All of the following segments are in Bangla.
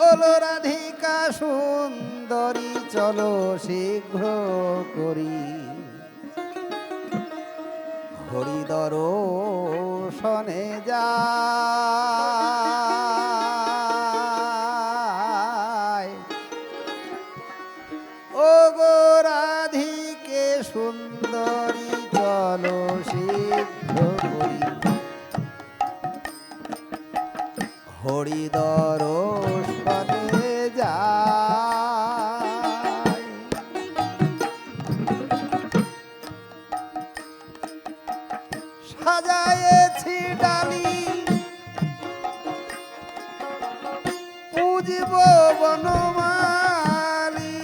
ওলো রাধিকা সুন্দরী চলো শীঘ্র করি হরিদর্শনে যায়। ও গো রাধিকে সুন্দরী চলো শীঘ্র করি হরিদর্শনে যায়। সাজায়েছি ডালি পুজিব বনমালী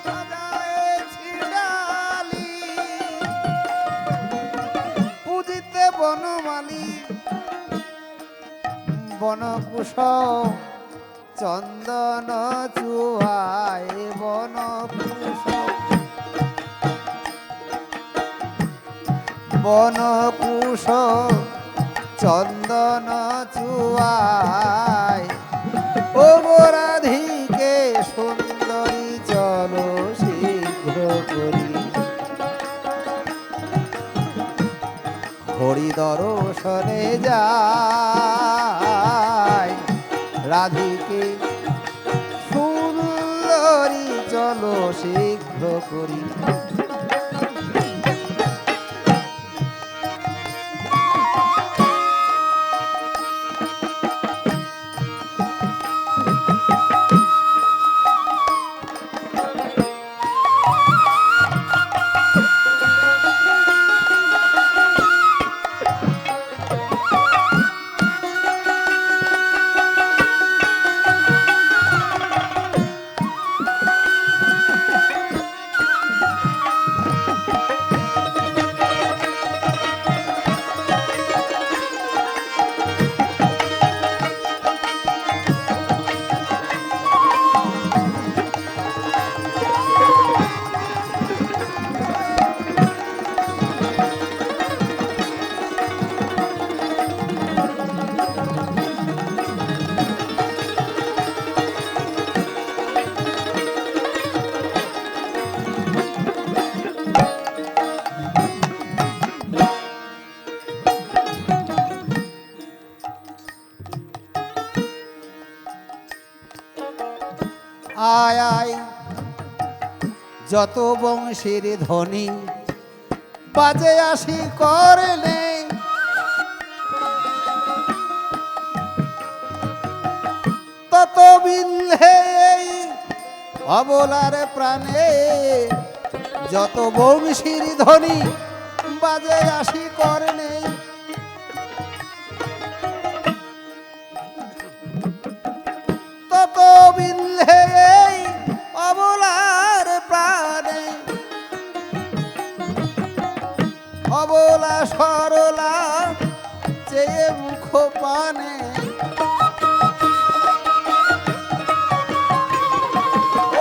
সাজায়েছি ডালি পুজিতে বনমালী বনকুশ চন্দন চুহায় বনকুশ বনকুশ চন্দন চুয়ায়। ও গো রাধিকে সুন্দরী চলো শীঘ্র করি হরিদর্শনে যায়। রাধিকে সুন্দরী চলো শীঘ্র করি আয় আয় যত বংশীর ধ্বনি বাজে আসি করলে তত বিন্ধে অবলার প্রাণে যত বংশীর ধ্বনি বাজে আসি করলে তত বিন্ধে অবলার প্রাণে অবলা সরলা চেয়ে মুখ পানে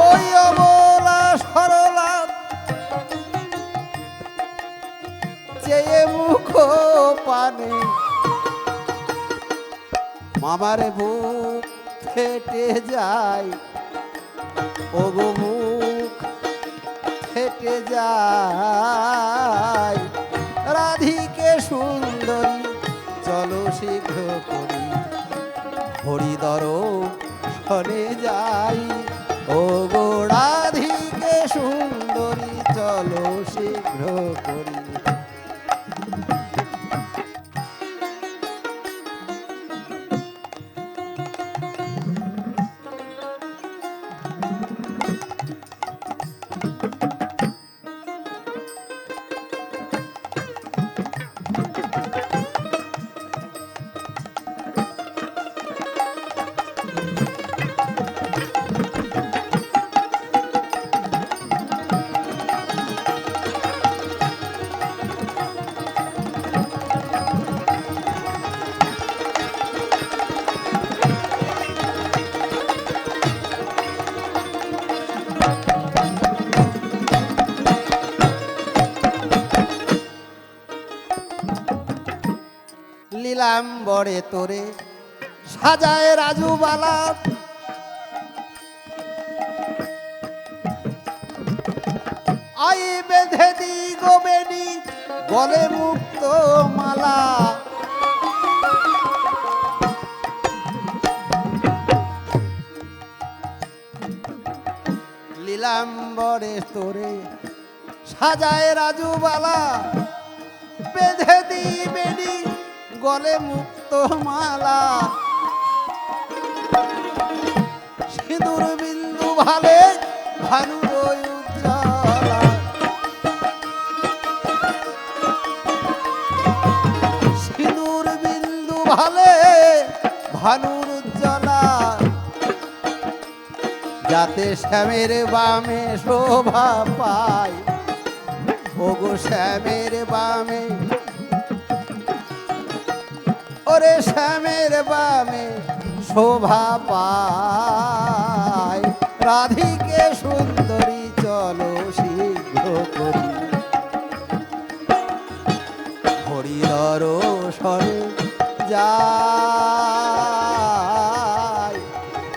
ওই অবলা সরলা চেয়ে মুখ পানে মামার বুক ফেটে যায় ও গো মুখ ফেটে যায়। রাধিকে সুন্দরী চলো শীঘ্র করি হরিদর্শনে যাই। ও গো রাধিকে সুন্দরী চলো শীঘ্র করি লীলাম্বরে তোরে সাজায় রাজুবালা আই বেঁধে দি গোবেনি গলে মুক্ত মালা লীলাম্বরে তোরে সাজায় রাজুবালা বেঁধে দি বেনি গলে মুক্ত মালা সিঁদুর বিন্দু ভালে ভানুর উজ্জ্বলা সিঁদুর বিন্দু ভালে ভানুর উজ্জ্বলা যাতে শ্যামের বামে শোভা পায় ওগো শ্যামের বামে ওরে শ্যামের বামে শোভা পায় রাধিকে সুন্দরী চলো শীঘ্র করি হরিহর সরে যায়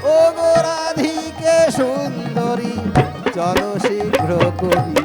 ও গো রাধিকে সুন্দরী চলো শীঘ্র করি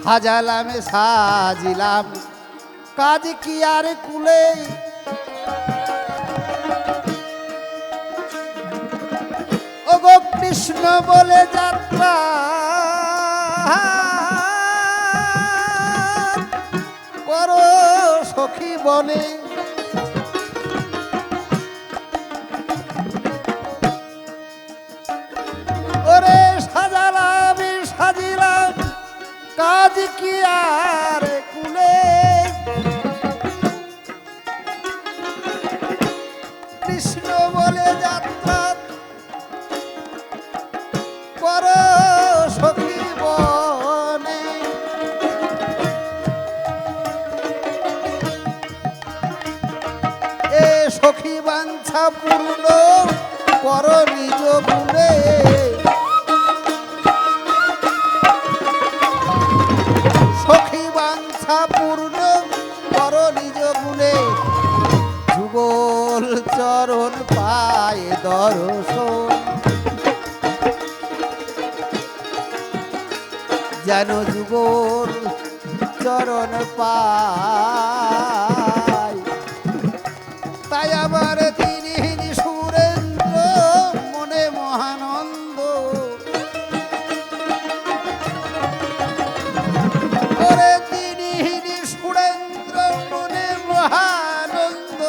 সাজালাম সাজিলাম কাজ কি আর কুলে ওগো কৃষ্ণ বলে যাত্রা করো সখী বনে ওরে সাজালাম সাজিলাম কাজ কি আর কুলে কৃষ্ণ বলে যাত্রা কর সখী বনে এ সখী বাঞ্ছা পূর্ণ কর নিজ গুণে পূর্ণ কর নিজ গুণে যুগল চরণ পায় দর্শন যেন যুগল চরণ পায় তাই আবার দিনহীন সুরেন্দ্র মনে মহানন্দ ওরে মহানন্দ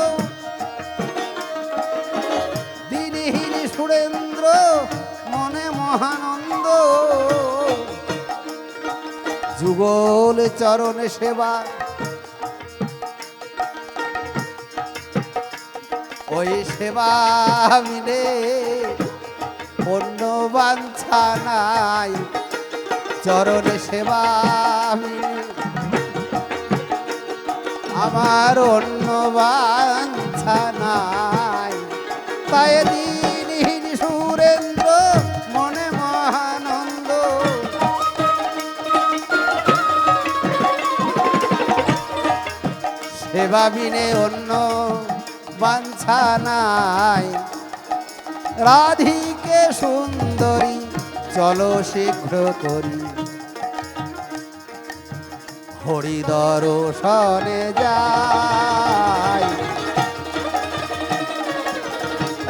দিনহীন সুরেন্দ্র মনে মহানন্দ যুগল চরণ সেবা ওই সেবা মিলে অন্য বাঞ্ছা নাই চরণ সেবা মিলে আমার অন্য বাঞ্ছা নাই তাই দিনহীন সুরেন্দ্র মনে মহানন্দ সেবা বিনে অন্য বাঞ্ছা নাই রাধিকে সুন্দরী চলো শীঘ্র করি হরিদর্শনে যাই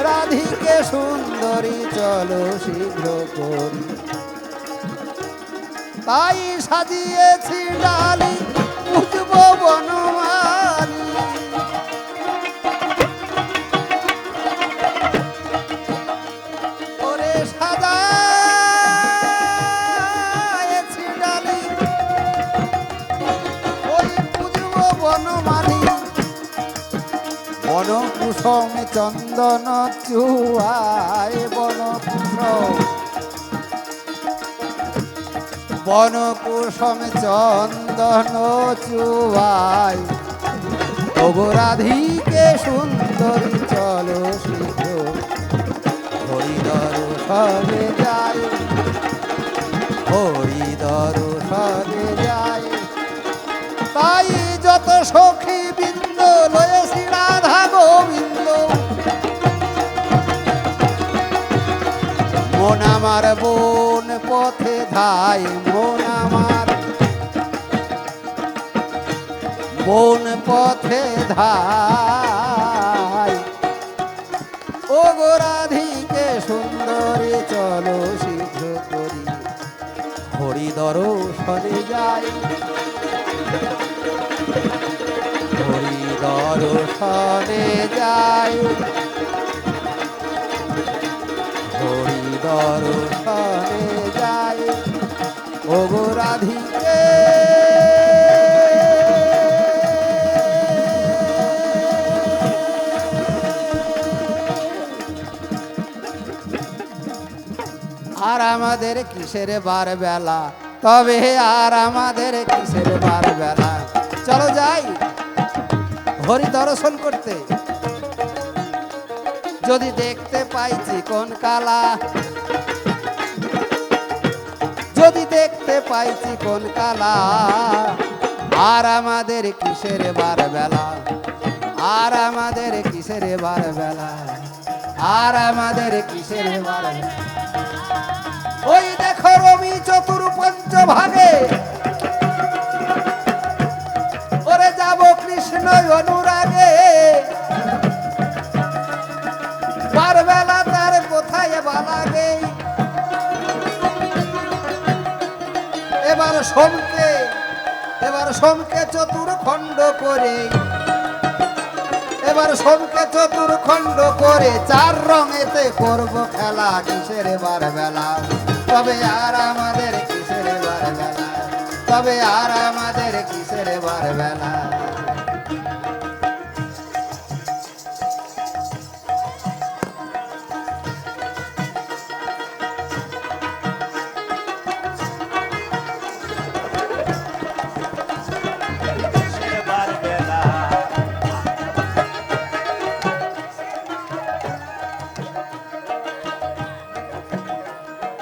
রাধিকে সুন্দরী চলো শীঘ্র করি। তাই সাজিয়েছি ডালি পুজব বনমালী, ওরে সাজায়েছি ডালি ওই পুজব বনমালী, বনকুসুম চন্দন চুয়ায় বনকুসুম, বনকুসুম চন্দন চুয়ায় ওগো রাধিকে সুন্দরী চলো শীঘ্র হরি দর্শনে যায়, হরি দর্শনে যায়। তাই যত সখী বৃন্দ লয়েছি রাধা গোবিন্দ, মন আমার বন পথে ধায়, মন আমার বন পথে ধায়, ও গো রাধিকে সুন্দরী চলো শীঘ্র করি হরি দর্শনে যাই, হরি দর্শনে যাই, হরি দর্শনে যাই, ও গো রাধিকে আর আমাদের কিসের বার বেলা, তবে আর আমাদের কিসের বার বেলা, চলো যাই হরি দর্শন করতে। যদি দেখতে পাইছি কোন কালা, যদি দেখতে পাইছি কোন কালা, আর আমাদের কিসের বার বেলা, আর আমাদের কিসের বার বেলা, আর আমাদের কিসের বার বেলা। ওই দেখো রবি চতুর পঞ্চ ভাগে, ওরে যাব কৃষ্ণ অনুরাগে, বারবেলা তার কোথায় বালাগে। এবার সোমকে চতুর খণ্ড করে, এবার সোমকে চতুর খণ্ড করে চার রঙেতে করব খেলা, কিসের বার বেলা, তবে আর আমাদের কিসের বার বেলা, তবে আর আমাদের কিসের বার বেলা।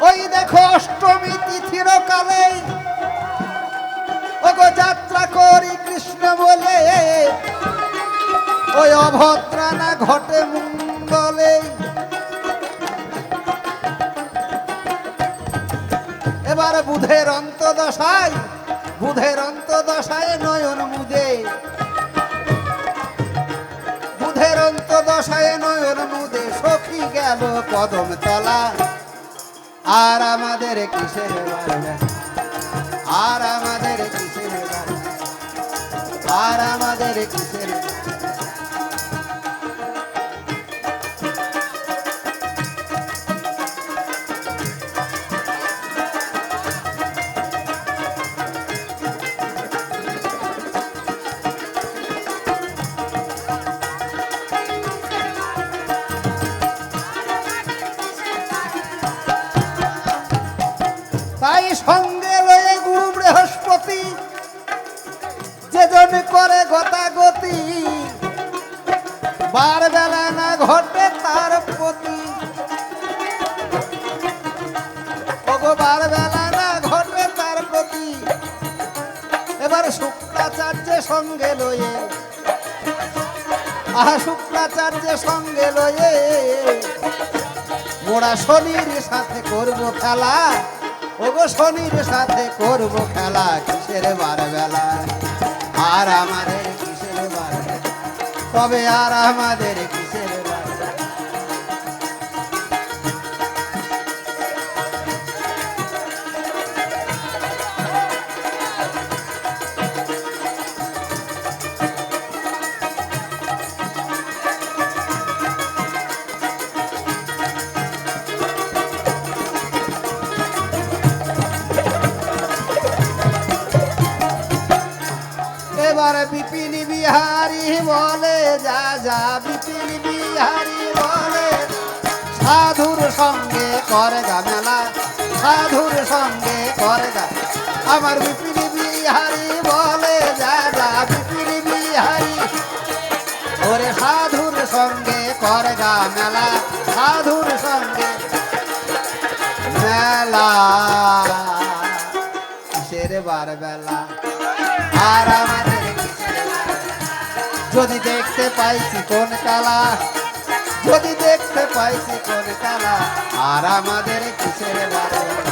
ওই দেখো অষ্টমী তিথির কালে, ওগো যাত্রা করি কৃষ্ণ বলে, ওই অভদ্রানা ঘটে মঙ্গলে। এবার বুধের অন্তদশায়, বুধের অন্তদশায় নয়ন মুদে, বুধের অন্তদশায় নয়ন মুদে, সখী গেল কদম তলা, আর আমাদের কিসের বার বেলা, আর আমাদের কিসের বার, আর আমাদের কিসের। তাই সঙ্গে লয়ে গুরু বৃহস্পতি, যেজন করে গতাগতি, বার বেলা না ঘটে তার প্রতি, ওগো বার বেলা না ঘটে তার প্রতি। এবার শুক্রাচার্যের সঙ্গে লয়ে, আহা শুক্রাচার্যের সঙ্গে লয়ে, মোরা শনির সাথে করব খেলা, ওগো শনির সাথে করব খেলা, কিসের বার বেলা, আর আমাদের কিসের বার বেলা, তবে আর আমাদের কিসের বার বেলা। বলে যা যা বিপিন বিহারি বলে সাধুর সঙ্গে করে গা মেলা সাধুর সঙ্গে করে গা আমার বিপিন বিহারি বলে যা যা বিপিন বিহারি ওরে সাধুর সঙ্গে করে গা মেলা সাধুর সঙ্গে মেলা কিসের বার বেলা আর আমাদের কিসের বার বেলা? যদি দেখতে পাইছি কোন কালা যদি দেখতে পাইছি কোন কালা আর আমাদের কিসের বার বেলা